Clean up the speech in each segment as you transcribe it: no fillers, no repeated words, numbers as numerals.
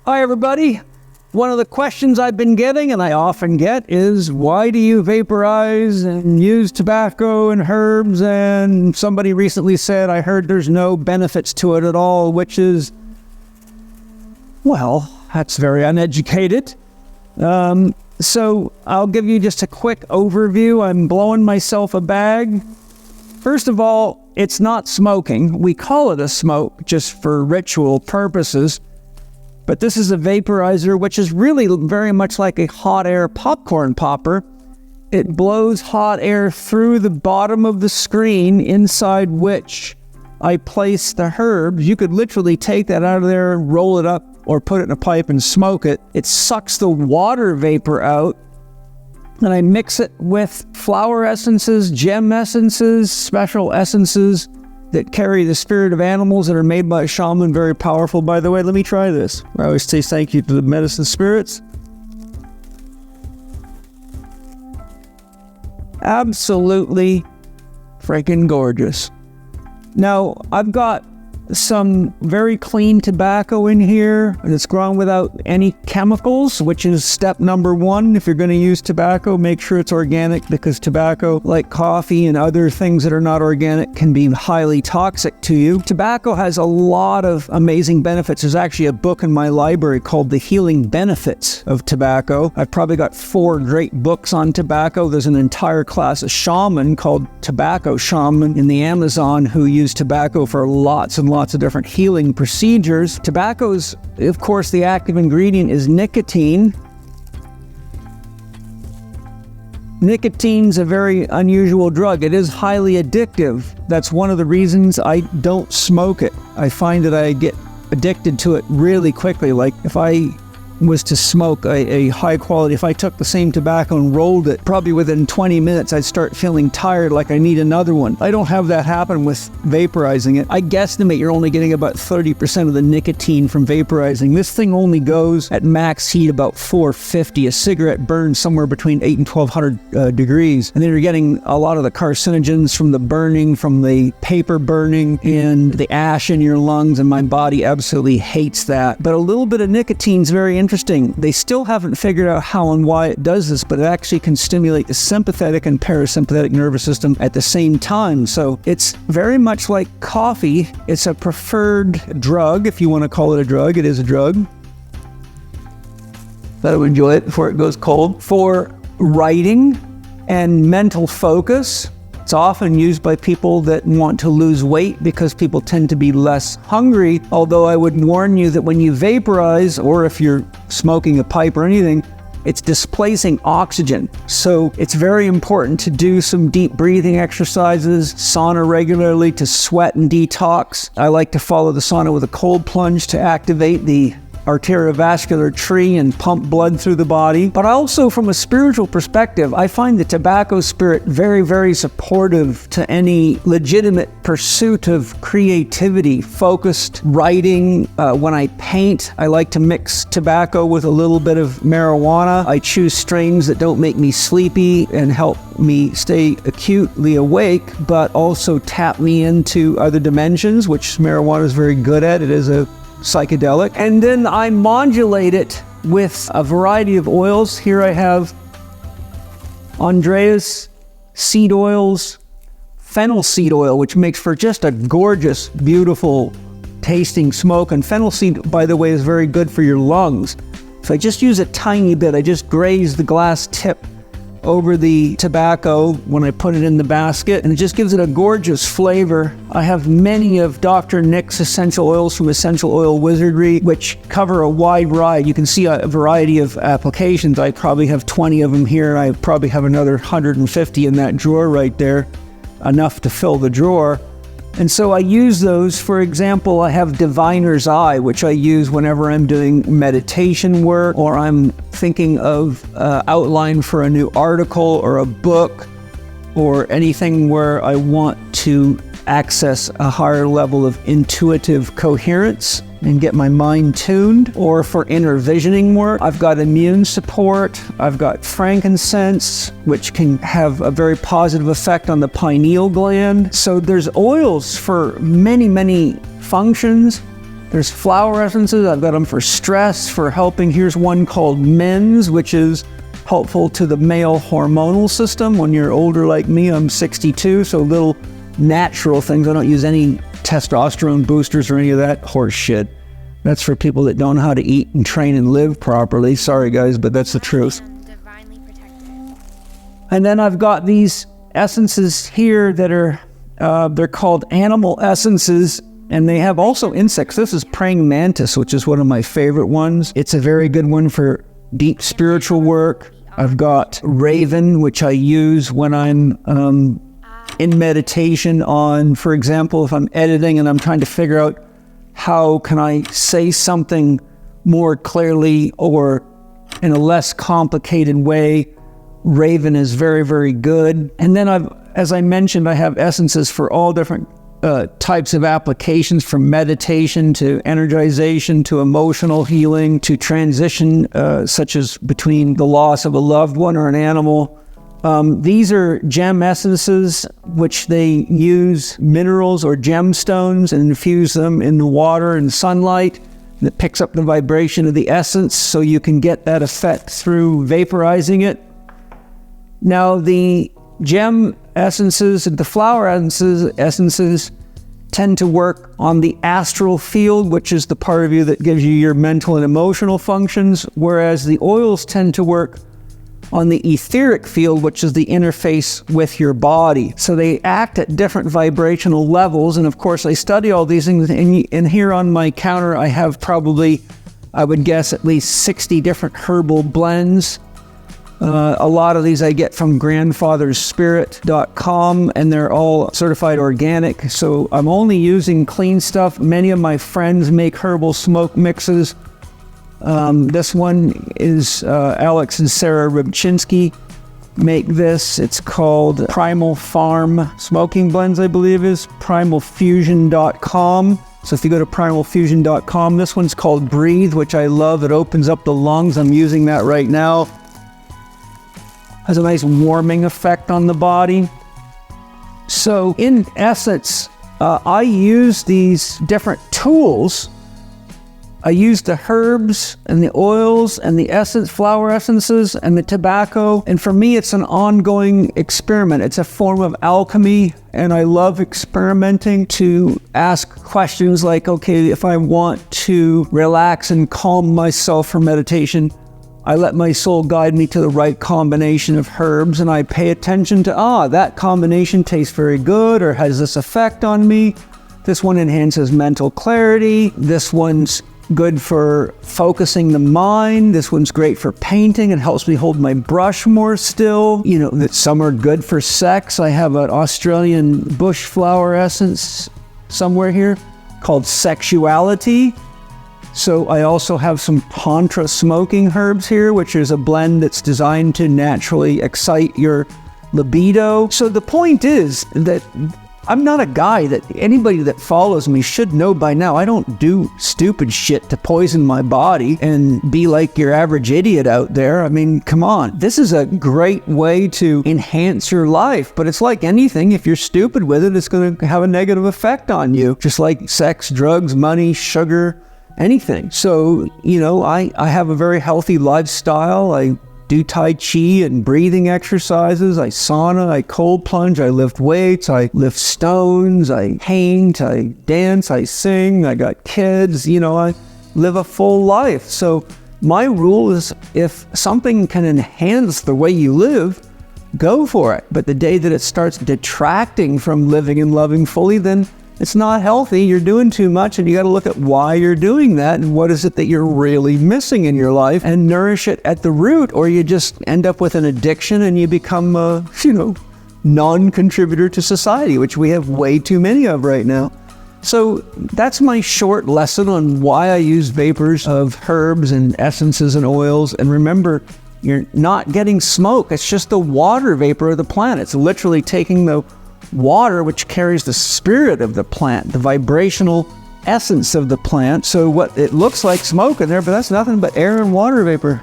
Hi everybody. One of the questions I've been getting, and I often get, is why do you vaporize and use tobacco and herbs? And somebody recently said, I heard there's no benefits to it at all, which is, well, that's very uneducated. So I'll give you just a quick overview. I'm blowing myself a bag. First of all, it's not smoking. We call it a smoke just for ritual purposes. But this is a vaporizer, which is really very much like a hot air popcorn popper. It blows hot air through the bottom of the screen, inside which I place the herbs. You could literally take that out of there, roll it up, or put it in a pipe and smoke it. It sucks the water vapor out, and I mix it with flower essences, gem essences, special essences that carry the spirit of animals that are made by a shaman. Very powerful, by the way. Let me try this. I always say thank you to the medicine spirits. Absolutely freaking gorgeous. Now, I've got some very clean tobacco in here that's grown without any chemicals, which is step number one. If you're going to use tobacco, make sure it's organic, because tobacco, like coffee and other things that are not organic, can be highly toxic to you. Tobacco has a lot of amazing benefits. There's actually a book in my library called The Healing Benefits of Tobacco. I've probably got 4 great books on tobacco. There's an entire class of shaman called Tobacco Shaman in the Amazon who use tobacco for lots and lots of different healing procedures. Tobacco's, of course, the active ingredient is nicotine. Nicotine's a very unusual drug. It is highly addictive. That's one of the reasons I don't smoke it. I find that I get addicted to it really quickly. Like if I was to smoke a high quality, if I took the same tobacco and rolled it, probably within 20 minutes I'd start feeling tired, like I need another one. I don't have that happen with vaporizing it. I guesstimate you're only getting about 30% of the nicotine from vaporizing. This thing only goes at max heat about 450. A cigarette burns somewhere between 8 and 1200 degrees. And then you're getting a lot of the carcinogens from the burning, from the paper burning, and the ash in your lungs, and my body absolutely hates that. But a little bit of nicotine's very interesting. They still haven't figured out how and why it does this, but it actually can stimulate the sympathetic and parasympathetic nervous system at the same time. So it's very much like coffee. It's a preferred drug, if you want to call it a drug. It is a drug. Thought I would enjoy it before it goes cold. For writing and mental focus. It's often used by people that want to lose weight because people tend to be less hungry. Although I would warn you that when you vaporize, or if you're smoking a pipe or anything, it's displacing oxygen. So it's very important to do some deep breathing exercises, sauna regularly to sweat and detox. I like to follow the sauna with a cold plunge to activate the arteriovascular tree and pump blood through the body. But also from a spiritual perspective, I find the tobacco spirit very, very supportive to any legitimate pursuit of creativity, focused writing. When I paint, I like to mix tobacco with a little bit of marijuana. I choose strains that don't make me sleepy and help me stay acutely awake, but also tap me into other dimensions, which marijuana is very good at. It is a psychedelic. And then I modulate it with a variety of oils. Here I have Andreas seed oils, fennel seed oil, which makes for just a gorgeous, beautiful tasting smoke. And fennel seed, by the way, is very good for your lungs. If I just use a tiny bit, I just graze the glass tip over the tobacco when I put it in the basket, and it just gives it a gorgeous flavor. I have many of Dr. Nick's essential oils from Essential Oil Wizardry, which cover a wide variety. You can see a variety of applications. I probably have 20 of them here. I probably have another 150 in that drawer right there, enough to fill the drawer. And so I use those. For example, I have Diviner's Eye, which I use whenever I'm doing meditation work, or I'm thinking of outline for a new article or a book, or anything where I want to access a higher level of intuitive coherence and get my mind tuned. Or for inner visioning work, I've got immune support, I've got frankincense, which can have a very positive effect on the pineal gland. So there's oils for many, many functions. There's flower essences. I've got them for stress, for helping. Here's one called Men's, which is helpful to the male hormonal system. When you're older like me, I'm 62, so little natural things. I don't use any testosterone boosters or any of that horse shit. That's for people that don't know how to eat and train and live properly. Sorry guys, but that's the truth. And then I've got these essences here that are, they're called animal essences, and they have also insects. This is praying mantis, which is one of my favorite ones. It's a very good one for deep spiritual work. I've got raven, which I use when I'm in meditation on, for example, if I'm editing and I'm trying to figure out how can I say something more clearly or in a less complicated way. Raven is very, very good. And then as I mentioned, I have essences for all different types of applications, from meditation to energization to emotional healing to transition, such as between the loss of a loved one or an animal. These are gem essences, which they use minerals or gemstones and infuse them in the water and sunlight. That picks up the vibration of the essence, so you can get that effect through vaporizing it. Now, the gem essences and the flower essences tend to work on the astral field, which is the part of you that gives you your mental and emotional functions, whereas the oils tend to work on the etheric field, which is the interface with your body. So they act at different vibrational levels, and of course I study all these things, and here on my counter I have probably, I would guess, at least 60 different herbal blends. A lot of these I get from grandfathersspirit.com, and they're all certified organic, so I'm only using clean stuff. Many of my friends make herbal smoke mixes. This one is Alex and Sarah Rybczynski make this. It's called Primal Farm Smoking Blends, I believe is primalfusion.com. So if you go to primalfusion.com, this one's called Breathe, which I love. It opens up the lungs. I'm using that right now. Has a nice warming effect on the body. So in essence, I use these different tools. I use the herbs and the oils and the flower essences and the tobacco. And for me, it's an ongoing experiment. It's a form of alchemy. And I love experimenting to ask questions like, okay, if I want to relax and calm myself for meditation, I let my soul guide me to the right combination of herbs, and I pay attention to, that combination tastes very good or has this effect on me. This one enhances mental clarity. This one's good for focusing the mind. This one's great for painting. It helps me hold my brush more still. You know, that some are good for sex. I have an Australian bush flower essence somewhere here called Sexuality. So I also have some Tantra smoking herbs here, which is a blend that's designed to naturally excite your libido. So the point is that I'm not a guy that anybody that follows me should know by now. I don't do stupid shit to poison my body and be like your average idiot out there. I mean, come on. This is a great way to enhance your life, but it's like anything. If you're stupid with it, it's going to have a negative effect on you, just like sex, drugs, money, sugar, anything. So, you know, I have a very healthy lifestyle. I do Tai Chi and breathing exercises. I sauna, I cold plunge, I lift weights, I lift stones, I paint, I dance, I sing, I got kids, you know, I live a full life. So my rule is, if something can enhance the way you live, go for it. But the day that it starts detracting from living and loving fully, then it's not healthy. You're doing too much, and you got to look at why you're doing that and what is it that you're really missing in your life, and nourish it at the root, or you just end up with an addiction and you become a, non-contributor to society, which we have way too many of right now. So that's my short lesson on why I use vapors of herbs and essences and oils. And remember, you're not getting smoke. It's just the water vapor of the plant. It's literally taking the water, which carries the spirit of the plant, the vibrational essence of the plant. So what it looks like smoke in there, but that's nothing but air and water vapor.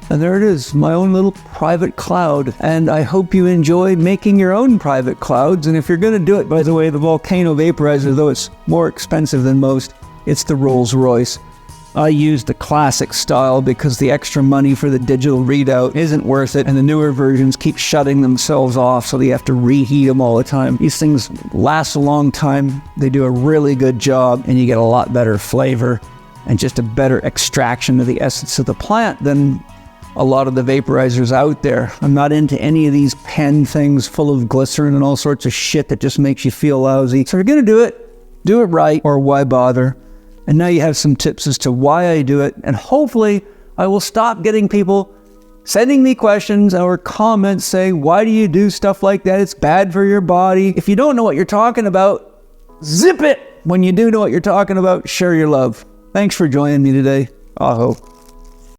And there it is, my own little private cloud. And I hope you enjoy making your own private clouds. And if you're going to do it, by the way, the Volcano Vaporizer, though it's more expensive than most, it's the Rolls Royce. I use the classic style because the extra money for the digital readout isn't worth it, and the newer versions keep shutting themselves off, so you have to reheat them all the time. These things last a long time, they do a really good job, and you get a lot better flavor and just a better extraction of the essence of the plant than a lot of the vaporizers out there. I'm not into any of these pen things full of glycerin and all sorts of shit that just makes you feel lousy. So if you're gonna do it right, or why bother? And now you have some tips as to why I do it, and hopefully I will stop getting people sending me questions or comments saying, why do you do stuff like that? It's bad for your body. If you don't know what you're talking about, zip it. When you do know what you're talking about, share your love. Thanks for joining me today. Aho.